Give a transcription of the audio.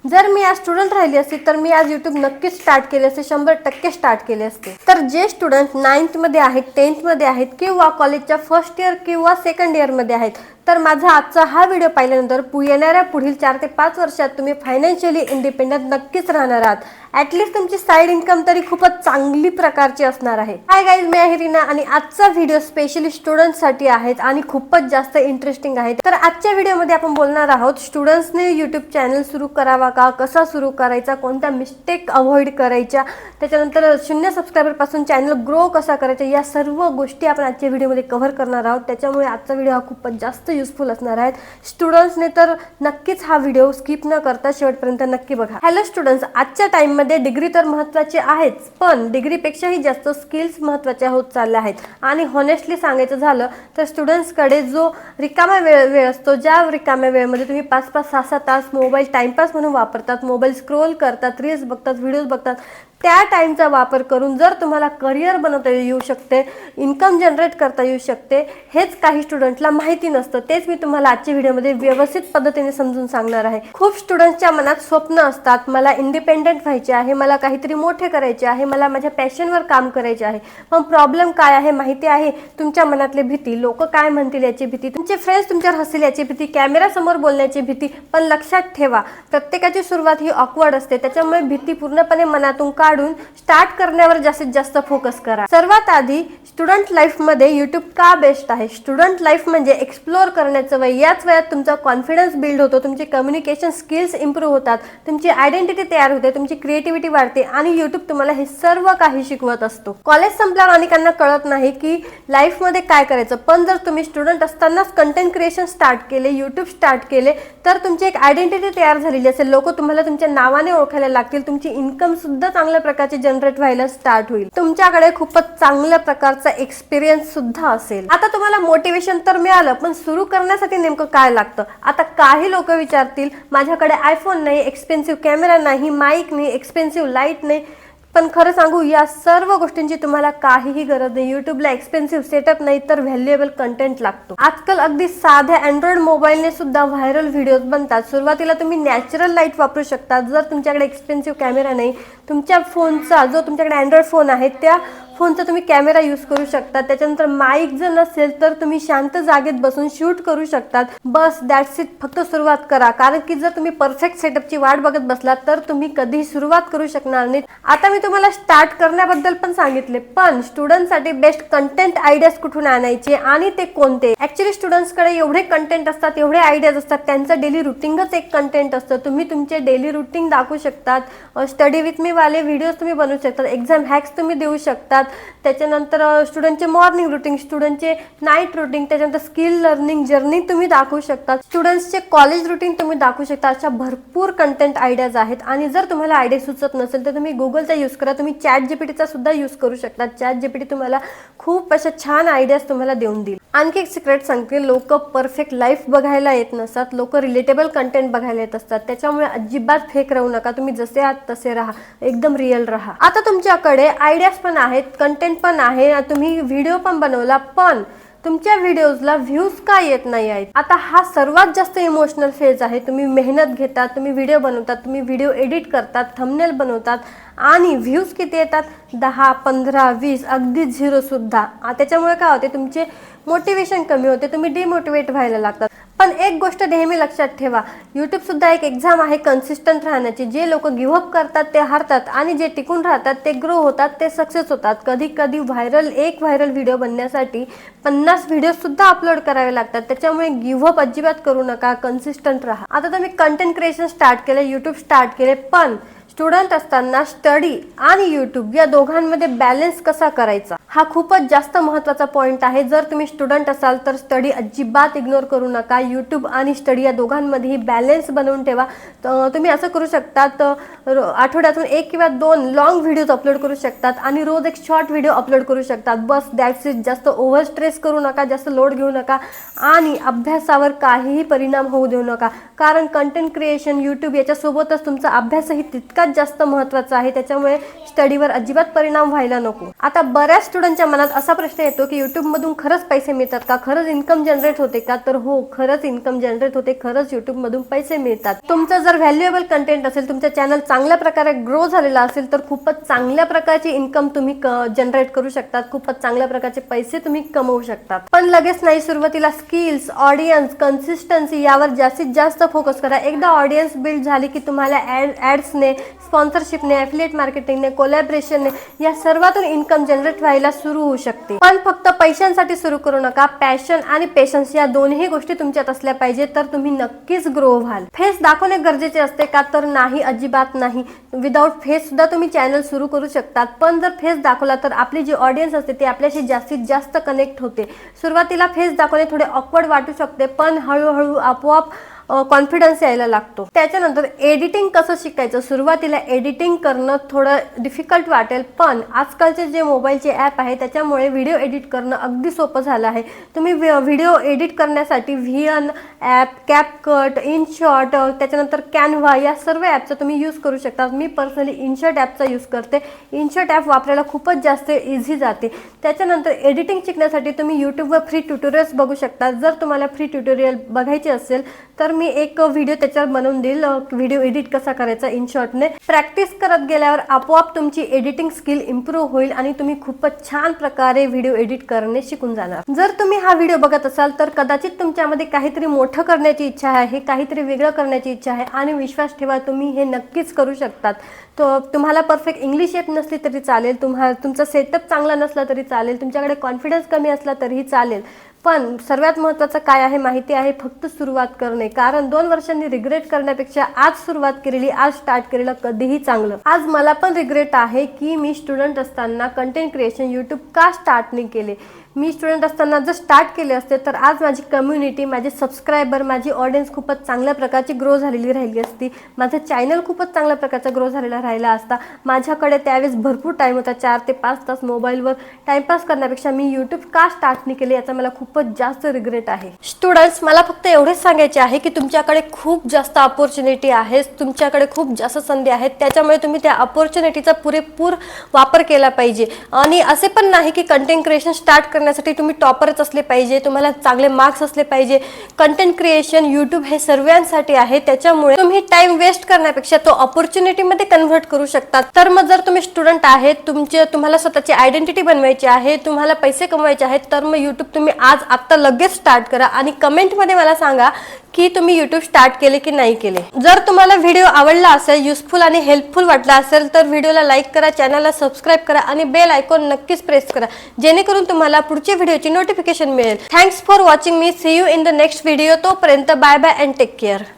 जर मी आज स्टुडंट राहिली असती तर मी आज यूट्यूब नक्कीच स्टार्ट केले असते, 100% स्टार्ट केले असते. तर जे स्टुडंट 9th मध्ये आहेत, 10th मध्ये आहेत किंवा कॉलेजच्या फर्स्ट इयर किंवा सेकंड इयर मध्ये आहेत, तर माझा आजचा हा व्हिडिओ पाहिल्यानंतर येणाऱ्या पुढील 4 ते 5 वर्षात तुम्ही फायनान्शियली इंडिपेंडंट नक्कीच राहणार आहात. ॲटलिस्ट तुमची साईड इन्कम तरी खूपच चांगली प्रकारची असणार आहे. हाय गाईज, मी आहे रीना आणि आजचा व्हिडिओ स्पेशली स्टुडंट्ससाठी आहेत आणि खूपच जास्त इंटरेस्टिंग आहे. तर आजच्या व्हिडिओमध्ये आपण बोलणार आहोत स्टुडंट्सने यूट्यूब चॅनल सुरू करावा का, कसा सुरू करायचा, कोणत्या मिस्टेक अवॉइड करायच्या, त्याच्यानंतर 0 सबस्क्रायबर पासून चॅनल ग्रो कसा करायचा, या सर्व गोष्टी आपण आजच्या व्हिडिओमध्ये कव्हर करणार आहोत. त्याच्यामुळे आजचा व्हिडिओ हा खूपच जास्त युजफुल असणार आहे. स्टुडंट्सने तर नक्कीच हा व्हिडिओ स्किप न करता शेवटपर्यंत नक्की बघा. हॅलो स्टुडंट्स, आजच्या टाइममध्ये डिग्री तर महत्त्वाची आहेच, पण डिग्रीपेक्षाही जास्त स्किल्स महत्त्वाच्या होत चालल्या आहेत. आणि हॉनेस्टली सांगायचं झालं तर स्टुडंट्सकडे जो रिकामा वेळ असतो, ज्या रिकाम्या वेळेमध्ये तुम्ही 5-5, 6-6 तास मोबाईल टाइमपास म्हणून वापरतात, मोबाईल स्क्रोल करतात, रील्स बघतात, व्हिडिओज बघतात, त्या टाइमचा वापर करून जर तुम्हाला करिअर बनवता येऊ शकते, इन्कम जनरेट करता येऊ शकते, हेच काही स्टुडंटला माहिती नसतं. तेच मी तुम्हाला आजच्या व्हिडिओमध्ये व्यवस्थित पद्धतीने समजून सांगणार आहे. खूप स्टुडंट्सच्या मनात स्वप्न असतात, मला इंडिपेंडंट व्हायचे आहे, मला काहीतरी मोठे करायचे आहे, मला माझ्या पॅशनवर काम करायचे आहे. पण प्रॉब्लेम काय आहे माहिती आहे? तुमच्या मनातली भीती, लोक काय म्हणतील याची भीती, तुमचे फ्रेंड्स तुमच्यावर हसतील याची भीती, कॅमेरा समोर बोलण्याची भीती. पण लक्षात ठेवा, प्रत्येकाची सुरुवात ही ऑकवर्ड असते. त्याच्यामुळे भीती पूर्णपणे मनातून काढून स्टार्ट करण्यावर जास्तीत जास्त फोकस करा. सर्वात आधी स्टुडंट लाईफ मध्ये यूट्यूब का बेस्ट आहे? स्टुडंट लाईफ म्हणजे एक्सप्लोर करण्याचं वय. याच वयात तुमचा कॉन्फिडन्स बिल्ड होतो, तुमचे कम्युनिकेशन स्किल्स इम्प्रूव्ह होतात, तुमची आयडेंटिटी तयार होते, तुमची क्रिएटिव्हिटी वाढते आणि यूट्यूब तुम्हाला हे सर्व काही शिकवत असतो. कॉलेज संपल्यावर अनेकांना कळत नाही की लाईफ मध्ये काय करायचं, पण जर तुम्ही स्टुडंट असतानाच कंटेंट क्रिएशन स्टार्ट केले, यूट्यूब स्टार्ट केले, तर तुमची एक आयडेंटिटी तयार झालेली असेल. लोक तुम्हाला तुमच्या नावाने ओळखायला लागतील, तुमची इन्कम सुद्धा चांगल्या प्रकारचे जनरेट व्हायला स्टार्ट होईल, तुमच्याकडे खूपच चांगल्या प्रकारचा एक्सपिरियन्स सुद्धा असेल. आता तुम्हाला मोटिवेशन तर मिळालं, पण सुरू करण्यासाठी नेमकं काय लागतं? आता काही लोक विचारतील, माझ्याकडे आयफोन नाही, एक्सपेन्सिव्ह कॅमेरा नाही, माईक नाही, एक्सपेन्सिव्ह लाईट नाही. पण खरं सांगू, या सर्व गोष्टींची तुम्हाला काहीही गरज नाही. यूट्यूबला एक्सपेन्सिव्ह सेटअप नाही तर व्हॅल्युएबल कंटेंट लागतो. आजकाल अगदी साध्या अँड्रॉइड मोबाईलने सुद्धा व्हायरल व्हिडिओज बनतात. सुरुवातीला तुम्ही नॅचरल लाईट वापरू शकता. जर तुमच्याकडे एक्सपेन्सिव्ह कॅमेरा नाही, तुमच्या फोनचा जो तुमच्याकडे अँड्रॉइड फोन आहे त्या फोनचा तुम्ही कॅमेरा यूज करू शकता. त्याच्यानंतर माईक जर नसेल तर तुम्ही शांत जागेत बसून शूट करू शकतात. बस दॅट्स इट. फक्त सुरुवात करा, कारण की जर तुम्ही परफेक्ट सेटअपची वाट बघत बसलात तर तुम्ही कधीही सुरुवात करू शकणार नाही. आता मी तुम्हाला स्टार्ट करण्याबद्दल पण सांगितले, पण स्टुडंटसाठी बेस्ट कंटेंट आयडियाज कुठून आणायचे आणि ते कोणते? ऍक्च्युली स्टुडंट्सकडे एवढे कंटेंट असतात, एवढे आयडियाज असतात, त्यांचं डेली रुटीनच एक कंटेंट असतं. तुम्ही तुमचे डेली रुटीन दाखवू शकतात, स्टडी विथ मी वाले व्हिडिओज तुम्ही बनवू शकतात, एक्झाम हॅक्स तुम्ही देऊ शकतात, त्याच्यानंतर स्टुडंटचे मॉर्निंग रुटीन, स्टुडंटचे नाईट रुटीन, त्याच्यानंतर स्किल लर्निंग जर्नी तुम्ही दाखवू शकतात, स्टुडंट्सचे कॉलेज रुटीन तुम्ही दाखवू शकता. अशा भरपूर कंटेंट आयडियाज आहेत. आणि जर तुम्हाला आयडिया सुचत नसेल तर तुम्ही गुगलचा यूज करा, तुम्ही ChatGPTचा सुद्धा यूज करू शकता. ChatGPT तुम्हाला खूप अशा छान आयडियाज तुम्हाला देऊन देईल. आणखी एक सिक्रेट सांगते, लोक परफेक्ट लाईफ बघायला येत नसतात, लोक रिलेटेबल कंटेंट बघायला येत असतात. त्याच्यामुळे अजिबात फेक राहू नका, तुम्ही जसे आहात तसे राहा, एकदम रिअल राहा. आता तुमच्याकडे आयडियाज पण आहेत, कंटेंट पण आहे, तुम्ही व्हिडिओ पण बनवला, पण तुमच्या व्हिडिओजला व्ह्यूज का येत नाही आहेत? आता हा सर्वात जास्त इमोशनल फेज आहे. तुम्ही मेहनत घेतात, तुम्ही व्हिडिओ बनवतात, तुम्ही व्हिडिओ एडिट करतात, थंबनेल बनवतात आणि व्ह्यूज किती येतात? 10, 15, 20, अगदी 0 सुद्धा. त्याच्यामुळे काय होते? तुमचे मोटिवेशन कमी होते, तुम्ही डिमोटिवेट व्हायला लागतात. पण एक गोष्ट नेहमी लक्षात ठेवा, यूट्यूब सुद्धा एक एक्झाम आहे कन्सिस्टंट राहण्याची. जे लोक गिव्हअप करतात ते हारतात आणि जे टिकून राहतात ते ग्रो होतात, ते सक्सेस होतात. कधी कधी एक व्हायरल व्हिडिओ बनण्यासाठी 50 व्हिडिओ सुद्धा अपलोड करावे लागतात. त्याच्यामुळे गिव्हअप अजिबात करू नका, कन्सिस्टंट राहा. आता तुम्ही कंटेंट क्रिएशन स्टार्ट केले, यूट्यूब स्टार्ट केले, पण स्टुडंट असताना स्टडी आणि यूट्यूब या दोघांमध्ये बॅलन्स कसा करायचा हा खूपच जास्त महत्त्वाचा पॉईंट आहे. जर तुम्ही स्टुडंट असाल तर स्टडी अजिबात इग्नोर करू नका. यूट्यूब आणि स्टडी या दोघांमध्येही बॅलन्स बनवून ठेवा. तुम्ही असं करू शकतात, आठवड्यातून 1 किंवा 2 लॉंग व्हिडिओज अपलोड करू शकतात आणि रोज एक शॉर्ट व्हिडिओ अपलोड करू शकतात. बस दॅट्स इट. जास्त ओव्हर स्ट्रेस करू नका, जास्त लोड घेऊ नका आणि अभ्यासावर काहीही परिणाम होऊ देऊ नका, कारण कंटेंट क्रिएशन, यूट्यूब याच्यासोबतच तुमचा अभ्यासही तितका सगळ्यात जास्त महत्त्वाचं आहे, त्याच्यामुळे स्टडीवर अजिबात परिणाम व्हायला नको. आता बऱ्याच स्टुडंटच्या मनात असा प्रश्न येतो की यूट्यूबमधून खरंच पैसे मिळतात का, खरंच इन्कम जनरेट होते का? तर हो, खरंच इन्कम जनरेट होते, खरंच यूट्यूबमधून पैसे मिळतात. तुमचं जर व्हॅल्युएबल कंटेंट असेल, तुमचं चॅनल चांगल्या प्रकारे ग्रो झालेला असेल तर खूपच चांगल्या प्रकारची इन्कम तुम्ही जनरेट करू शकतात, खूपच चांगल्या प्रकारचे पैसे तुम्ही कमवू शकतात. पण लगेच नाही, सुरुवातीला स्किल्स, ऑडियन्स, कन्सिस्टन्सी यावर जास्तीत जास्त फोकस करा. एकदा ऑडियन्स बिल्ड झाली की तुम्हाला ॲड्सने, स्पॉन्सरशिपने, ॲफिलिएट मार्केटिंगने, कोलॅबरेशनने या सर्वातून इन्कम जनरेट व्हायला सुरू होऊ शकते. पण फक्त पैशांसाठी सुरू करू नका. पॅशन आणि पेशन्स या दोन्ही गोष्टी तुमच्यात असल्या पाहिजे, तर तुम्ही नक्कीच ग्रो व्हाल. फेस दाखवणे गरजेचे असते का, तर नाही, अजिबात नाही. विदाउट फेस सुद्धा तुम्ही चॅनल सुरू करू शकतात. पण जर फेस दाखवला तर आपली जी ऑडियन्स असते ती आपल्याशी जास्तीत जास्त कनेक्ट होते. सुरुवातीला फेस दाखवणे थोडे ऑकवर्ड वाटू शकते, पण हळूहळू आपोआप कॉन्फिडन्स यायला लागतो. त्याच्यानंतर एडिटिंग कसं शिकायचं. सुरुवातीला एडिटिंग करणं थोडं डिफिकल्ट वाटेल, पण आजकालचे जे मोबाईलचे ॲप आहे त्याच्यामुळे व्हिडिओ एडिट करणं अगदी सोपं झालं आहे. तुम्ही व्हिडिओ एडिट करण्यासाठी VN ॲप, कॅपकट, इनशॉट, त्याच्यानंतर कॅनव्हा या सर्व ॲपचा तुम्ही यूज करू शकता. मी पर्सनली इनशॉट ॲपचा यूज करते. इनशॉट ॲप वापरायला खूपच जास्त इझी जाते. त्याच्यानंतर एडिटिंग शिकण्यासाठी तुम्ही यूट्यूबवर फ्री ट्युटोरियल्स बघू शकता. जर तुम्हाला फ्री ट्युटोरियल बघायचे असेल तर मी एक व्हिडिओ त्याच्यावर बनवून देईल, व्हिडिओ एडिट कसा करायचा इनशॉटने. प्रॅक्टिस करत गेल्यावर आपोआप तुमची एडिटिंग स्किल इम्प्रूव्ह होईल आणि तुम्ही खूपच छान प्रकारे व्हिडिओ एडिट करणे शिकून जाणार. जर तुम्ही हा व्हिडिओ बघत असाल तर कदाचित तुमच्यामध्ये काहीतरी मोठं करण्याची इच्छा आहे, काहीतरी वेगळं करण्याची इच्छा आहे आणि विश्वास ठेवा, तुम्ही हे नक्कीच करू शकतात. तुम्हाला परफेक्ट इंग्लिश येत नसली तरी चालेल, तुमचा सेटअप चांगला नसला तरी चालेल, तुमच्याकडे कॉन्फिडन्स कमी असला तरीही चालेल, पण सर्वात महत्त्वाचं काय आहे माहिती आहे, फक्त सुरुवात करणे. कारण 2 वर्षांनी रिग्रेट करण्यापेक्षा आज सुरुवात केलेली, आज स्टार्ट केलेलं कधीही चांगलं. आज मला पण रिग्रेट आहे की मी स्टुडंट असताना कंटेंट क्रिएशन यूट्यूब का स्टार्ट नाही केले. मी स्टुडंट असताना जर स्टार्ट केले असते तर आज माझी कम्युनिटी, माझे सबस्क्रायबर, माझी ऑडियन्स खूपच चांगल्या प्रकारची ग्रो झालेली राहिली असती. माझं चॅनल खूपच चांगल्या प्रकारचा ग्रो झालेला राहिला असता. माझ्याकडे त्यावेळेस भरपूर टाईम होता. 4 ते 5 तास मोबाईलवर टाईमपास करण्यापेक्षा मी यूट्यूब का स्टार्ट नाही केले याचा मला खूपच जास्त रिग्रेट आहे. स्टुडंट्स, मला फक्त एवढेच सांगायचे आहे की तुमच्याकडे खूप जास्त अपॉर्च्युनिटी आहे, तुमच्याकडे खूप जास्त संधी आहेत. त्याच्यामुळे तुम्ही त्या अपॉर्च्युनिटीचा पुरेपूर वापर केला पाहिजे. आणि असे पण नाही की कंटेंट क्रिएशन स्टार्ट करण्यासाठी तुम्ही टॉपरच असले पाहिजे, तुम्हाला चांगले मार्क्स असले पाहिजे. कंटेंट क्रिएशन, यूट्यूब हे सर्वांसाठी आहे. त्याच्यामुळे तुम्ही टाइम वेस्ट करण्यापेक्षा तो अपॉर्च्युनिटीमध्ये कन्व्हर्ट करू शकता. तर मग जर तुम्ही स्टुडंट आहेत, तुम्हाला स्वतःची आयडेंटिटी बनवायची आहे, तुम्हाला पैसे कमवायचे आहेत, तर मग यूट्यूब तुम्ही आज आत्ता लगेच स्टार्ट करा आणि कमेंटमध्ये मला सांगा की तुम्ही यूट्यूब स्टार्ट केले की नाही केले. जर तुम्हाला व्हिडिओ आवडला असेल, युजफुल आणि हेल्पफुल वाटला असेल तर व्हिडिओला लाईक करा, चॅनलला सबस्क्राईब करा आणि बेल आयकॉन नक्कीच प्रेस करा, जेणेकरून तुम्हाला पुढच्या व्हिडिओची नोटिफिकेशन मिळेल. थँक्स फॉर वॉचिंग मी. See you in the next video. तोपर्यंत bye bye and take care.